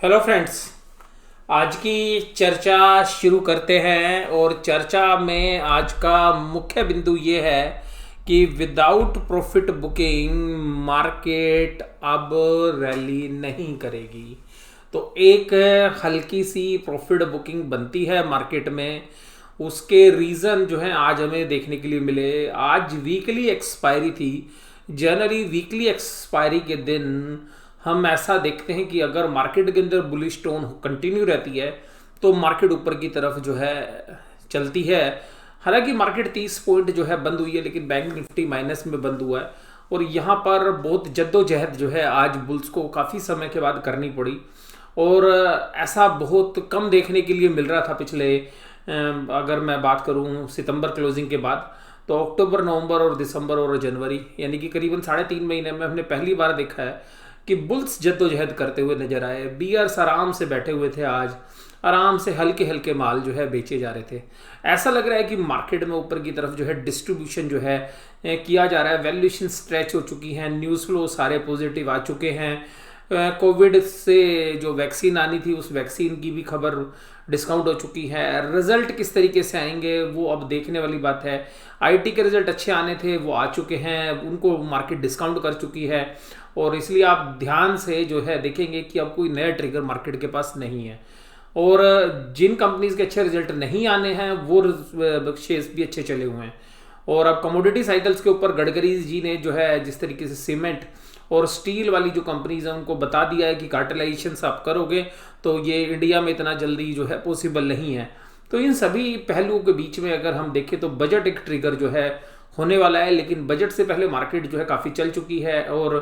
Hello friends. आज की चर्चा शुरू करते हैं और चर्चा में आज का मुख्य बिंदु ये है कि विदाउट प्रॉफिट बुकिंग मार्केट अब रैली नहीं करेगी। तो एक हल्की सी प्रॉफिट बुकिंग बनती है मार्केट में। उसके रीज़न जो है आज हमें देखने के लिए मिले। आज वीकली एक्सपायरी थी। जनरली वीकली एक्सपायरी के दिन हम ऐसा देखते हैं कि अगर मार्केट के अंदर बुलिश टोन कंटिन्यू रहती है तो मार्केट ऊपर की तरफ जो है चलती है। हालांकि मार्केट 30 पॉइंट जो है बंद हुई है, लेकिन बैंक निफ्टी माइनस में बंद हुआ है। और यहाँ पर बहुत जद्दोजहद जो है आज बुल्स को काफ़ी समय के बाद करनी पड़ी। और ऐसा बहुत कम देखने के लिए मिल रहा था पिछले अगर मैं बात करूँ सितंबर क्लोजिंग के बाद, तो अक्टूबर, नवंबर और दिसंबर और जनवरी यानी कि करीबन 3.5 महीने में हमने पहली बार देखा है कि बुल्स जद्दोजहद करते हुए नजर आए। बियर्स आराम से बैठे हुए थे। आज आराम से हल्के हल्के माल जो है बेचे जा रहे थे। ऐसा लग रहा है कि मार्केट में ऊपर की तरफ जो है डिस्ट्रीब्यूशन जो है किया जा रहा है। वैल्यूएशन स्ट्रेच हो चुकी है। न्यूज़ फ्लो सारे पॉजिटिव आ चुके हैं। कोविड से जो वैक्सीन आनी थी उस वैक्सीन की भी खबर डिस्काउंट हो चुकी है। रिजल्ट किस तरीके से आएंगे वो अब देखने वाली बात है। आईटी के रिजल्ट अच्छे आने थे, वो आ चुके हैं, उनको मार्केट डिस्काउंट कर चुकी है। और इसलिए आप ध्यान से जो है देखेंगे कि अब कोई नया ट्रिगर मार्केट के पास नहीं है। और जिन कंपनीज के अच्छे रिजल्ट नहीं आने हैं वो शेयर्स भी अच्छे चले हुए हैं। और अब कमोडिटी साइकिल्स के ऊपर गडकरी जी ने जो है जिस तरीके से सीमेंट और स्टील वाली जो कंपनीज हैं उनको बता दिया है कि कार्टेलाइजेशन आप करोगे तो ये इंडिया में इतना जल्दी जो है पॉसिबल नहीं है। तो इन सभी पहलुओं के बीच में अगर हम देखें तो बजट एक ट्रिगर जो है होने वाला है। लेकिन बजट से पहले मार्केट जो है काफ़ी चल चुकी है और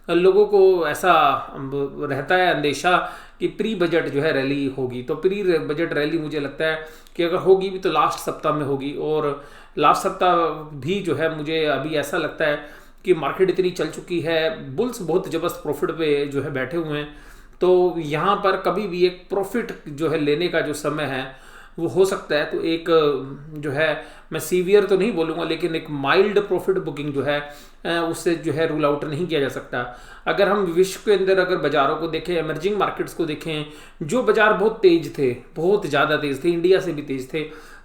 लोगों को ऐसा रहता है अंदेशा कि प्री बजट जो है रैली होगी। तो प्री बजट रैली मुझे लगता है कि अगर होगी भी तो लास्ट सप्ताह में होगी। और लास्ट सप्ताह भी जो है मुझे अभी ऐसा लगता है कि मार्केट इतनी चल चुकी है, बुल्स बहुत ज़बरदस्त प्रॉफिट पे जो है बैठे हुए हैं। तो यहाँ पर कभी भी एक प्रॉफिट जो है लेने का जो समय है वो हो सकता है। तो एक जो है मैं सीवियर तो नहीं बोलूँगा, लेकिन एक माइल्ड प्रॉफिट बुकिंग जो है उससे जो है रूल आउट नहीं किया जा सकता। अगर हम विश्व के अंदर अगर बाज़ारों को देखें, इमर्जिंग मार्केट्स को देखें, जो बाज़ार बहुत तेज थे, बहुत ज़्यादा तेज थे, इंडिया से भी तेज थे,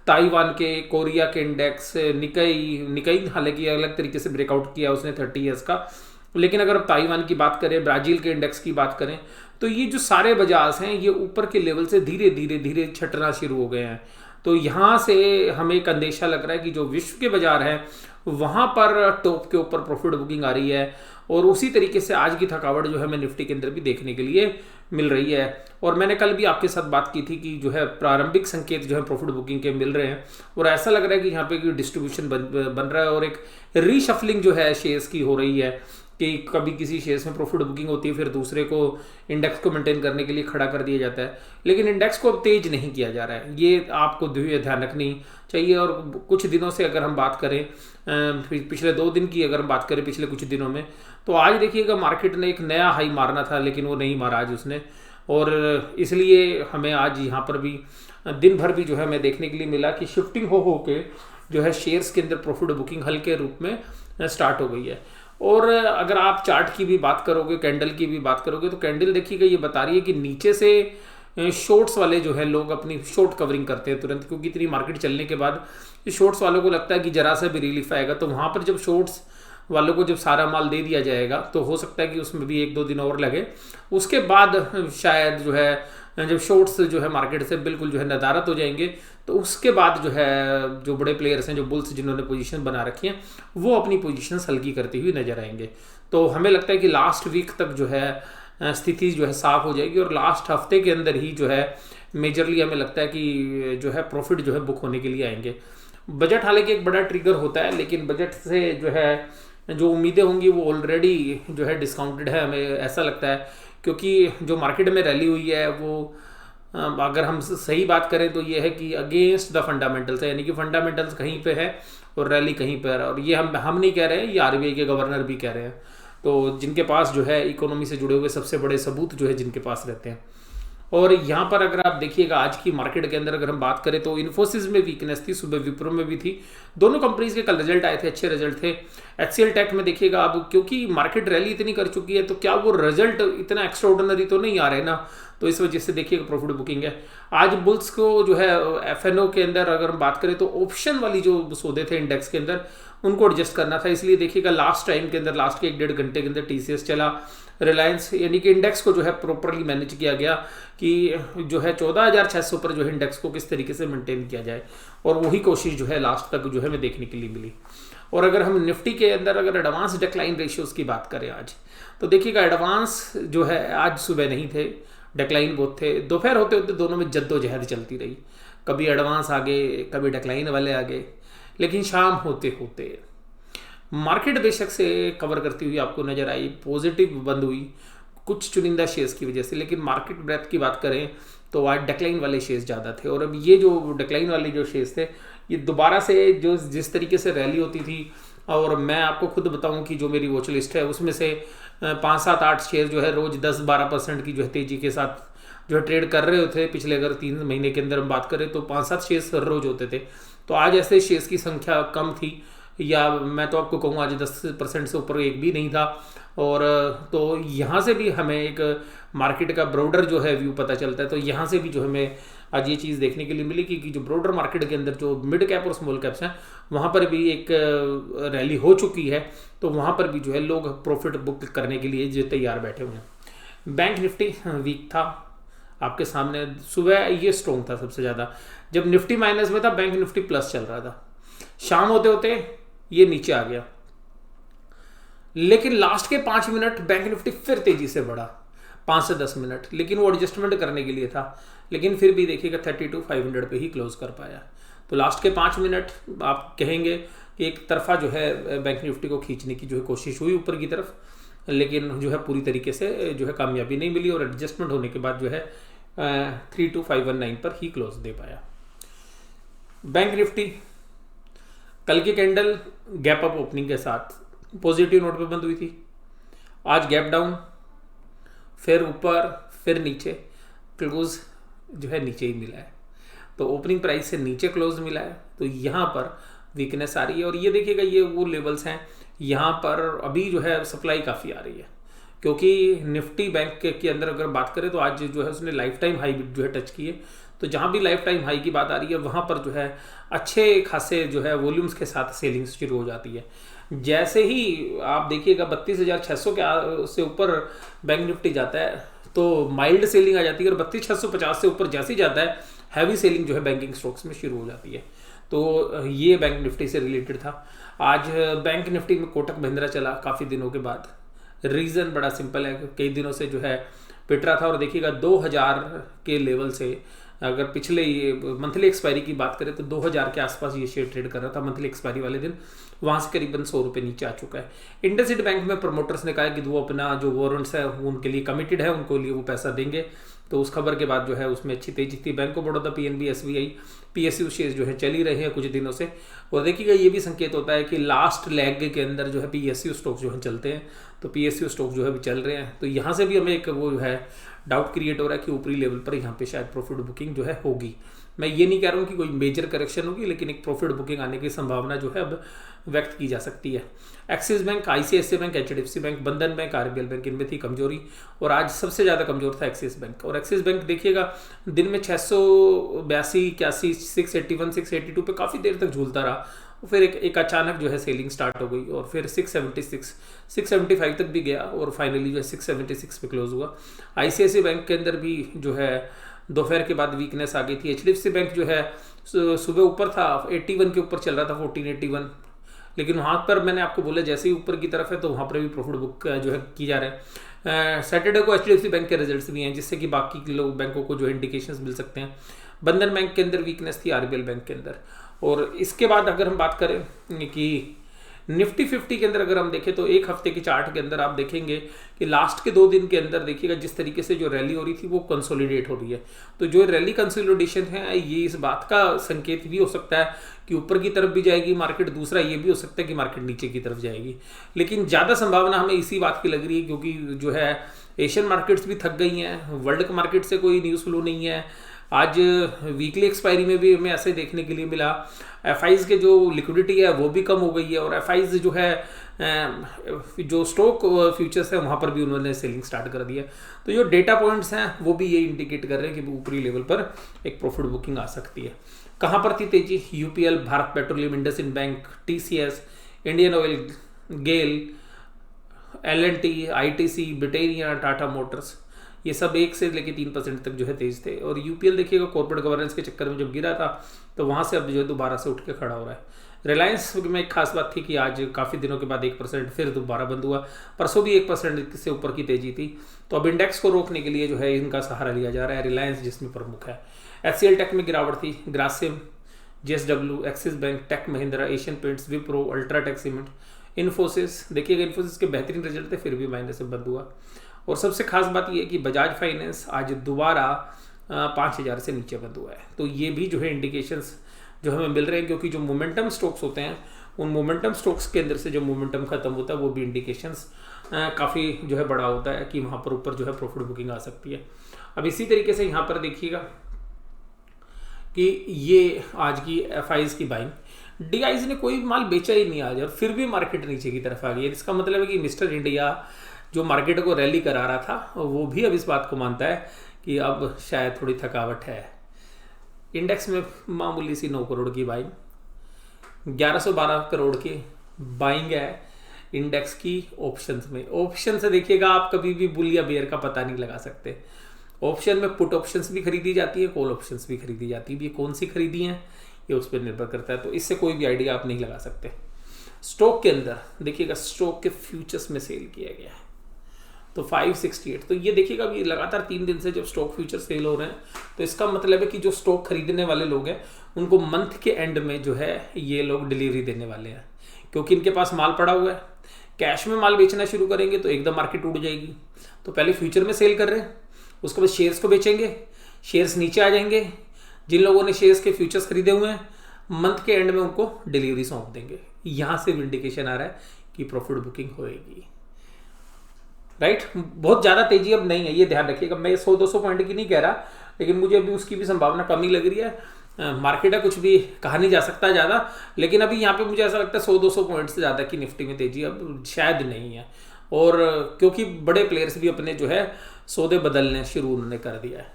ताइवान के, कोरिया के इंडेक्स, निकाई हालांकि अलग तरीके से ब्रेकआउट किया उसने 30 ईयर्स का। लेकिन अगर ताइवान की बात करें, ब्राज़ील के इंडेक्स की बात करें, तो ये जो सारे बाजार हैं ये ऊपर के लेवल से धीरे धीरे धीरे छटना शुरू हो गए हैं। तो यहाँ से हमें एक अंदेशा लग रहा है कि जो विश्व के बाजार हैं वहाँ पर टॉप के ऊपर प्रॉफिट बुकिंग आ रही है। और उसी तरीके से आज की थकावट जो है हमें निफ्टी के अंदर भी देखने के लिए मिल रही है। और मैंने कल भी आपके साथ बात की थी कि जो है प्रारंभिक संकेत जो है प्रॉफिट बुकिंग के मिल रहे हैं। और ऐसा लग रहा है कि यहाँ पे डिस्ट्रीब्यूशन बन रहा है और एक रीशफलिंग जो है शेयर्स की हो रही है कि कभी किसी शेयर्स में प्रॉफिट बुकिंग होती है, फिर दूसरे को इंडेक्स को मेंटेन करने के लिए खड़ा कर दिया जाता है। लेकिन इंडेक्स को अब तेज नहीं किया जा रहा है, ये आपको ध्यान रखनी चाहिए। और कुछ दिनों से अगर हम बात करें, पिछले 2 दिन की अगर हम बात करें पिछले कुछ दिनों में, तो आज देखिएगा मार्केट ने एक नया हाई मारना था लेकिन वो नहीं मारा आज उसने। और इसलिए हमें आज यहाँ पर भी दिन भर भी जो है हमें देखने के लिए मिला कि शिफ्टिंग हो के जो है शेयर्स के अंदर प्रॉफिट बुकिंग हल्के रूप में स्टार्ट हो गई है। और अगर आप चार्ट की भी बात करोगे, कैंडल की भी बात करोगे, तो कैंडल देखिएगा ये बता रही है कि नीचे से शॉर्ट्स वाले जो है लोग अपनी शॉर्ट कवरिंग करते हैं तुरंत, क्योंकि इतनी मार्केट चलने के बाद शॉर्ट्स वालों को लगता है कि जरा सा भी रिलीफ आएगा। तो वहाँ पर जब शॉर्ट्स वालों को जब सारा माल दे दिया जाएगा तो हो सकता है कि उसमें भी 1-2 दिन और लगे। उसके बाद शायद जो है जब शॉर्ट्स जो है मार्केट से बिल्कुल जो है नदारत हो जाएंगे तो उसके बाद जो है जो बड़े प्लेयर्स हैं, जो बुल्स जिन्होंने पोजीशन बना रखी हैं, वो अपनी पोजीशंस हल्की करती हुई नजर आएंगे। तो हमें लगता है कि लास्ट वीक तक जो है स्थिति जो है साफ हो जाएगी और लास्ट हफ्ते के अंदर ही जो है मेजरली हमें लगता है कि जो है प्रॉफिट जो है बुक होने के लिए आएंगे। बजट हालांकि एक बड़ा ट्रिगर होता है, लेकिन बजट से जो है जो उम्मीदें होंगी वो ऑलरेडी जो है डिस्काउंटेड है, हमें ऐसा लगता है। क्योंकि जो मार्केट में रैली हुई है वो अगर हम सही बात करें तो ये है कि अगेंस्ट द फंडामेंटल्स है, यानी कि फंडामेंटल्स कहीं पे है और रैली कहीं पर। और ये हम नहीं कह रहे हैं, ये आरबीआई के गवर्नर भी कह रहे हैं। तो जिनके पास जो है इकोनॉमी से जुड़े हुए सबसे बड़े सबूत जो है जिनके पास रहते हैं। और यहाँ पर अगर आप देखिएगा आज की मार्केट के अंदर अगर हम बात करें तो इन्फोसिस में वीकनेस थी, सुबह विप्रो में भी थी। दोनों कंपनीज के कल रिजल्ट आए थे, अच्छे रिजल्ट थे। एचसीएल टेक में देखिएगा अब क्योंकि मार्केट रैली इतनी कर चुकी है तो क्या वो रिजल्ट इतना एक्स्ट्राऑर्डिनरी तो नहीं आ रहे ना। तो इस वजह से देखिएगा प्रॉफिट बुकिंग है। आज बुल्स को जो है एफएनओ के अंदर अगर हम बात करें तो ऑप्शन वाली जो सौदे थे इंडेक्स के अंदर उनको एडजस्ट करना था, इसलिए देखिएगा लास्ट टाइम के अंदर लास्ट के 1-1.5 घंटे के अंदर टीसीएस चला, रिलायंस यानी कि इंडेक्स को जो है प्रॉपरली मैनेज किया गया कि जो है 14,600 पर जो है इंडेक्स को किस तरीके से मेंटेन किया जाए, और वही कोशिश जो है लास्ट तक जो है हमें देखने के लिए मिली। और अगर हम निफ्टी के अंदर अगर एडवांस डिक्लाइन रेशियोज की बात करें आज, तो देखिएगा एडवांस जो है आज सुबह नहीं थे, डिक्लाइन बहुत थे, दोपहर होते होते दोनों में जद्दोजहद चलती रही, कभी एडवांस आगे कभी डिक्लाइन वाले आगे, लेकिन शाम होते होते मार्केट बेशक से कवर करती हुई आपको नजर आई, पॉजिटिव बंद हुई कुछ चुनिंदा शेयर्स की वजह से, लेकिन मार्केट ब्रेथ की बात करें तो आज डिक्लाइन वाले शेयर्स ज़्यादा थे। और अब ये जो डिक्लाइन वाले जो शेयर्स थे ये दोबारा से जो जिस तरीके से रैली होती थी, और मैं आपको खुद बताऊं कि जो मेरी वॉच लिस्ट है उसमें से 5-7-8 शेयर जो है रोज़ 10-12% की जो है तेज़ी के साथ जो है ट्रेड कर रहे होते, पिछले अगर 3 महीने के अंदर हम बात करें तो 5-7 शेयर्स हर रोज होते थे। तो आज ऐसे शेयर्स की संख्या कम थी, या मैं तो आपको कहूँ आज 10% से ऊपर एक भी नहीं था। और तो यहाँ से भी हमें एक मार्केट का ब्रॉडर जो है व्यू पता चलता है। तो यहाँ से भी जो हमें आज ये चीज़ देखने के लिए मिली कि जो ब्रॉडर मार्केट के अंदर जो मिड कैप और स्मॉल कैप्स हैं वहाँ पर भी एक रैली हो चुकी है, तो वहाँ पर भी जो है लोग प्रॉफिट बुक करने के लिए जो तैयार बैठे हुए हैं। बैंक निफ्टी वीक था आपके सामने, सुबह ये स्ट्रॉन्ग था सबसे ज़्यादा, जब निफ्टी माइनस में था बैंक निफ्टी प्लस चल रहा था, शाम होते होते ये नीचे आ गया, लेकिन लास्ट के 5 मिनट बैंक निफ्टी फिर तेजी से बढ़ा 5 से 10 मिनट, लेकिन वो एडजस्टमेंट करने के लिए था, लेकिन फिर भी देखिएगा 32,500 पे ही क्लोज कर पाया। तो लास्ट के 5 मिनट आप कहेंगे कि एक तरफा जो है बैंक निफ्टी को खींचने की जो है कोशिश हुई ऊपर की तरफ, लेकिन जो है पूरी तरीके से जो है कामयाबी नहीं मिली, और एडजस्टमेंट होने के बाद जो है 32,519 पर ही क्लोज दे पाया। बैंक निफ्टी कल की कैंडल गैप अप ओपनिंग के साथ पॉजिटिव नोट पे बंद हुई थी, आज गैप डाउन, फिर ऊपर, फिर नीचे, क्लोज जो है नीचे ही मिला है। तो ओपनिंग प्राइस से नीचे क्लोज मिला है, तो यहाँ पर वीकनेस आ रही है। और ये देखिएगा ये वो लेवल्स हैं, यहाँ पर अभी जो है सप्लाई काफ़ी आ रही है, क्योंकि निफ्टी बैंक के अंदर अगर बात करें तो आज जो है उसने लाइफ टाइम हाई जो है टच किए। तो जहाँ भी लाइफ टाइम हाई की बात आ रही है वहाँ पर जो है अच्छे खासे जो है वॉल्यूम्स के साथ सेलिंग शुरू हो जाती है। जैसे ही आप देखिएगा 32,600 के से ऊपर बैंक निफ्टी जाता है तो माइल्ड सेलिंग आ जाती है, और 32,650 से ऊपर जैसे ही जाता है हैवी सेलिंग जो है बैंकिंग स्टॉक्स में शुरू हो जाती है। तो ये बैंक निफ्टी से रिलेटेड था। आज बैंक निफ्टी में कोटक महिंद्रा चला काफ़ी दिनों के बाद, रीज़न बड़ा सिंपल है, कई दिनों से जो है पिट रहा था, और देखिएगा 2000 के लेवल से अगर पिछले ये मंथली एक्सपायरी की बात करें तो 2000 के आसपास ये शेयर ट्रेड कर रहा था मंथली एक्सपायरी वाले दिन, वहाँ से करीबन 100 रुपये नीचे आ चुका है। इंडसइंड बैंक में प्रमोटर्स ने कहा है कि वो अपना जो वारंट्स है उनके लिए कमिटेड है, उनको लिए वो पैसा देंगे। तो उस खबर के बाद जो है उसमें अच्छी तेजी थी। Bank of Baroda, PNB, SBI, PSU share जो है चल ही रहे हैं कुछ दिनों से। और देखिएगा ये भी संकेत होता है कि लास्ट लेग के अंदर जो है पीएसयू स्टॉक जो है चलते हैं, तो पीएसयू स्टॉक जो है भी चल रहे हैं। तो यहाँ से भी हमें एक वो जो है डाउट क्रिएट हो रहा है कि ऊपरी लेवल पर यहाँ पे शायद प्रॉफिट बुकिंग जो है होगी। मैं ये नहीं कह रहा हूँ कि कोई मेजर करेक्शन होगी, लेकिन एक प्रॉफिट बुकिंग आने की संभावना जो है अब व्यक्त की जा सकती है। Axis bank, ICICI bank, HDFC bank, बंधन बैंक, आरबीएल बैंक, इनमें थी कमजोरी, और आज सबसे ज़्यादा कमजोर था एक्सिस बैंक। और एक्सिस बैंक देखिएगा दिन में 682, 81, 681, 682 पे काफ़ी देर तक झूलता रहा, फिर एक अचानक जो है सेलिंग स्टार्ट हो गई, और फिर 676, 675 तक भी गया, और फाइनली जो है 676 पे क्लोज हुआ। आईसीआईसीआई बैंक के अंदर भी जो है दोपहर के बाद वीकनेस आ गई थी। एचडीएफसी बैंक जो है सुबह ऊपर था, 81 के ऊपर चल रहा था, 1481, लेकिन वहाँ पर मैंने आपको बोला जैसे ही ऊपर की तरफ है तो वहाँ पर भी प्रॉफिट बुक जो है की जा रहे हैं। सैटरडे को एचडीएफसी बैंक के रिजल्ट्स भी हैं, जिससे कि बाकी के लोग बैंकों को जो इंडिकेशंस मिल सकते हैं। बंधन बैंक के अंदर वीकनेस थी, आरबीएल बैंक के अंदर। और इसके बाद अगर हम बात करें कि निफ्टी 50 के अंदर अगर हम देखें तो एक हफ्ते के चार्ट के अंदर आप देखेंगे कि लास्ट के 2 दिन के अंदर देखिएगा जिस तरीके से जो रैली हो रही थी वो कंसोलिडेट हो रही है। तो जो रैली कंसोलिडेशन है ये इस बात का संकेत भी हो सकता है कि ऊपर की तरफ भी जाएगी मार्केट, दूसरा ये भी हो सकता है कि मार्केट नीचे की तरफ जाएगी। लेकिन ज़्यादा संभावना हमें इसी बात की लग रही है, क्योंकि जो है एशियन मार्केट्स भी थक गई हैं, वर्ल्ड मार्केट से कोई न्यूज़ फ्लो नहीं है, आज वीकली एक्सपायरी में भी हमें ऐसे देखने के लिए मिला। एफआईज के जो लिक्विडिटी है वो भी कम हो गई है, और एफआईज जो है जो स्टॉक फ्यूचर्स है वहाँ पर भी उन्होंने सेलिंग स्टार्ट कर दिया। तो जो डेटा पॉइंट्स हैं वो भी ये इंडिकेट कर रहे हैं कि ऊपरी लेवल पर एक प्रॉफिट बुकिंग आ सकती है। कहाँ पर थी तेजी? UPL, Bharat petroleum, IndusInd bank, TCS, Indian oil, GAIL, L and T, ITC, Britannia, Tata motors, ये सब 1 से लेकर 3% तक जो है तेज थे। और यूपीएल देखिएगा कॉर्पोरेट गवर्नेंस के चक्कर में जब गिरा था तो वहाँ से अब जो है दोबारा से उठ के खड़ा हो रहा है। रिलायंस में एक खास बात थी कि आज काफ़ी दिनों के बाद 1% फिर दोबारा बंद हुआ। परसों भी 1% से ऊपर की तेजी थी। तो अब इंडेक्स को रोकने के लिए जो है इनका सहारा लिया जा रहा है, रिलायंस जिसमें प्रमुख है। एचसीएल टेक में गिरावट थी, Grasim, JSW, Axis Bank, Tech Mahindra, Asian Paints, Wipro, UltraTech Cement, Infosys, देखिएगा इन्फोसिस के बेहतरीन रिजल्ट थे फिर भी माइनस से बंद हुआ। और सबसे खास बात यह है कि बजाज फाइनेंस आज दोबारा 5,000 से नीचे बंद हुआ है। तो ये भी जो है इंडिकेशंस जो हमें मिल रहे हैं, क्योंकि जो मोमेंटम स्टॉक्स होते हैं उन मोमेंटम स्टॉक्स के अंदर से जो मोमेंटम खत्म होता है वो भी इंडिकेशंस काफ़ी जो है बड़ा होता है कि वहाँ पर ऊपर जो है प्रॉफिट बुकिंग आ सकती है। अब इसी तरीके से यहाँ पर देखिएगा कि ये आज की एफआईज की बाइंग, डीआईज ने कोई माल बेचा ही नहीं आज और फिर भी मार्केट नीचे की तरफ आ गई है। इसका मतलब है कि मिस्टर इंडिया जो मार्केट को रैली करा रहा था वो भी अब इस बात को मानता है कि अब शायद थोड़ी थकावट है। इंडेक्स में मामूली सी 9 करोड़ की बाइंग, 1112 करोड़ की बाइंग है इंडेक्स की ऑप्शंस में। ऑप्शन से देखिएगा आप कभी भी बुल या बेयर का पता नहीं लगा सकते। ऑप्शन में पुट ऑप्शंस भी खरीदी जाती है, कॉल ऑप्शंस भी खरीदी जाती है। ये कौन सी खरीदी हैं ये उस पर निर्भर करता है, तो इससे कोई भी आइडिया आप नहीं लगा सकते। स्टॉक के अंदर देखिएगा स्टॉक के फ्यूचर्स में सेल किया गया है तो 568। तो ये देखिएगा अभी लगातार 3 दिन से जब स्टॉक फ्यूचर सेल हो रहे हैं तो इसका मतलब है कि जो स्टॉक खरीदने वाले लोग हैं उनको मंथ के एंड में जो है ये लोग डिलीवरी देने वाले हैं, क्योंकि इनके पास माल पड़ा हुआ है। कैश में माल बेचना शुरू करेंगे तो एकदम मार्केट उड़ जाएगी। तो पहले फ्यूचर में सेल कर रहे हैं, उसके बाद शेयर्स को बेचेंगे, शेयर्स नीचे आ जाएंगे। जिन लोगों ने शेयर्स के फ्यूचर्स खरीदे हुए हैं मंथ के एंड में उनको डिलीवरी सौंप देंगे। यहाँ से इंडिकेशन आ रहा है कि प्रॉफिट बुकिंग होएगी, राइट। बहुत ज़्यादा तेजी अब नहीं है, ये ध्यान रखिएगा। मैं 100-200 पॉइंट की नहीं कह रहा, लेकिन मुझे अभी उसकी भी संभावना कम ही लग रही है। मार्केट है, कुछ भी कहा नहीं जा सकता ज़्यादा, लेकिन अभी यहाँ पे मुझे ऐसा लगता है 100-200 पॉइंट से ज़्यादा की निफ्टी में तेजी अब शायद नहीं है। और क्योंकि बड़े प्लेयर्स भी अपने जो है सौदे बदलने शुरू उन्होंने कर दिया है।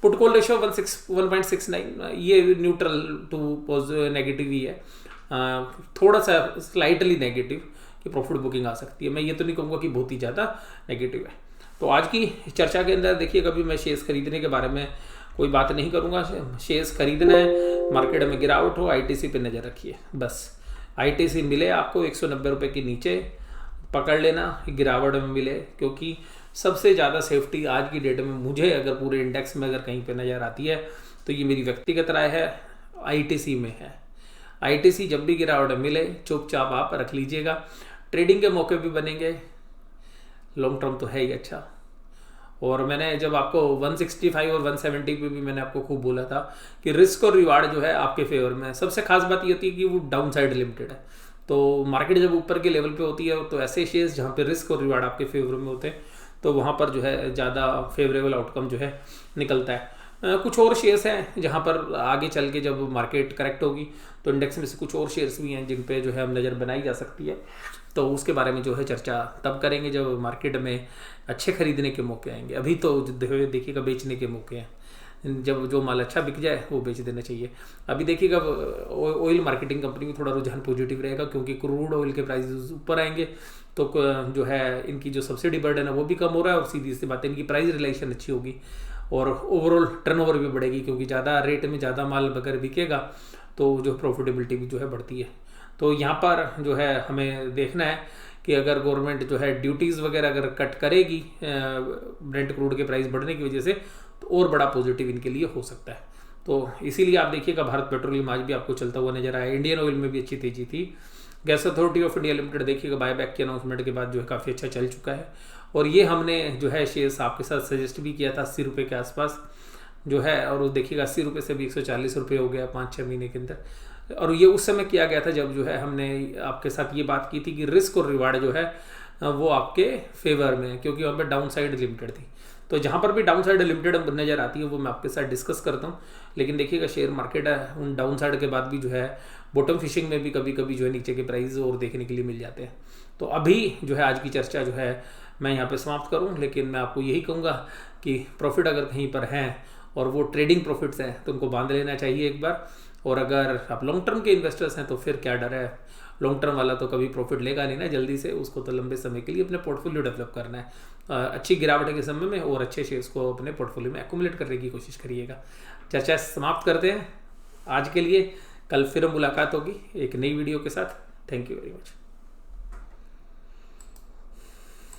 पुट कॉल रेशियो 1.69, ये न्यूट्रल टू नेगेटिव ही है, थोड़ा सा स्लाइटली नेगेटिव कि प्रॉफिट बुकिंग आ सकती है। मैं ये तो नहीं कहूँगा कि बहुत ही ज़्यादा नेगेटिव है। तो आज की चर्चा के अंदर देखिए, कभी मैं शेयर्स खरीदने के बारे में कोई बात नहीं करूँगा। शेयर्स खरीदना है, मार्केट में गिरावट हो, आईटीसी पे नज़र रखिए बस। आईटीसी मिले आपको 190 रुपये के नीचे पकड़ लेना, गिरावट में मिले, क्योंकि सबसे ज़्यादा सेफ्टी आज की डेट में मुझे अगर पूरे इंडेक्स में अगर कहीं पे नज़र आती है तो ये मेरी व्यक्तिगत राय है, आईटीसी में है। आईटीसी जब भी गिरावट मिले चुपचाप आप रख लीजिएगा। ट्रेडिंग के मौके भी बनेंगे, लॉन्ग टर्म तो है ही अच्छा। और मैंने जब आपको 165 और 170 पे भी मैंने आपको खूब बोला था कि रिस्क और रिवार्ड जो है आपके फेवर में। सबसे खास बात ये होती है कि वो डाउन साइड लिमिटेड है। तो मार्केट जब ऊपर के लेवल पे होती है तो ऐसे शेयर्स जहाँ पे रिस्क और रिवार्ड आपके फेवर में होते हैं तो वहाँ पर जो है ज़्यादा फेवरेबल आउटकम जो है निकलता है। कुछ और शेयर्स हैं जहाँ पर आगे चल के जब मार्केट करेक्ट होगी तो इंडेक्स में से कुछ और शेयर्स भी हैं जिन पे जो है हम नज़र बनाई जा सकती है। तो उसके बारे में जो है चर्चा तब करेंगे जब मार्केट में अच्छे खरीदने के मौके आएंगे। अभी तो देखिएगा बेचने के मौके हैं, जब जो माल अच्छा बिक जाए वो बेच देना चाहिए। अभी देखिएगा ऑयल मार्केटिंग कंपनी में थोड़ा रुझान पॉजिटिव रहेगा, क्योंकि क्रूड ऑयल के प्राइस ऊपर आएंगे तो जो है इनकी जो सब्सिडी बर्डन है वो भी कम हो रहा है और सीधी सी बात है इनकी प्राइस रिलेशन अच्छी होगी और ओवरऑल टर्नओवर भी बढ़ेगी, क्योंकि ज़्यादा रेट में ज़्यादा माल अगर बिकेगा तो जो प्रॉफिटेबिलिटी भी जो है बढ़ती है। तो यहाँ पर जो है हमें देखना है कि अगर गवर्नमेंट जो है ड्यूटीज़ वगैरह अगर कट करेगी ब्रेंट क्रूड के प्राइस बढ़ने की वजह से तो और बड़ा पॉजिटिव इनके लिए हो सकता है। तो इसीलिए आप देखिएगा भारत पेट्रोलियम आज भी आपको चलता हुआ नजर आया। इंडियन ऑयल में भी अच्छी तेजी थी। Gas authority of India limited देखिएगा बायबैक के अनाउंसमेंट के बाद जो है काफ़ी अच्छा चल चुका है और ये हमने जो है शेयर्स आपके साथ सजेस्ट भी किया था 80 रुपये के आसपास जो है, और देखिएगा 80 रुपये से भी 140 रुपये हो गया 5-6 महीने के अंदर। और ये उस समय किया गया था जब जो है हमने आपके साथ ये बात की थी कि रिस्क और रिवार्ड जो है वो आपके फेवर में है, क्योंकि वहाँ पर डाउन साइड लिमिटेड थी। तो जहाँ पर भी डाउन साइड लिमिटेड नज़र आती है वो मैं आपके साथ डिस्कस करता हूँ। लेकिन देखिएगा शेयर मार्केट है उन डाउन साइड के बाद भी जो है बॉटम फिशिंग में भी कभी कभी जो है नीचे के प्राइस और देखने के लिए मिल जाते हैं। तो अभी जो है आज की चर्चा जो है मैं यहाँ पे समाप्त करूँ, लेकिन मैं आपको यही कहूँगा कि प्रॉफिट अगर कहीं पर हैं और वो ट्रेडिंग प्रॉफिट्स हैं तो उनको बांध लेना चाहिए एक बार। और अगर आप लॉन्ग टर्म के इन्वेस्टर्स हैं तो फिर क्या डर है, लॉन्ग टर्म वाला तो कभी प्रॉफिट लेगा नहीं ना जल्दी से, उसको तो लंबे समय के लिए अपने पोर्टफोलियो डेवलप करना है। अच्छी गिरावट के समय में और अच्छे शेयर्स को अपने पोर्टफोलियो में एक्यूमुलेट करने की कोशिश करिएगा। चर्चा समाप्त करते हैं आज के लिए, कल फिर मुलाकात होगी एक नई वीडियो के साथ। Thank you very much.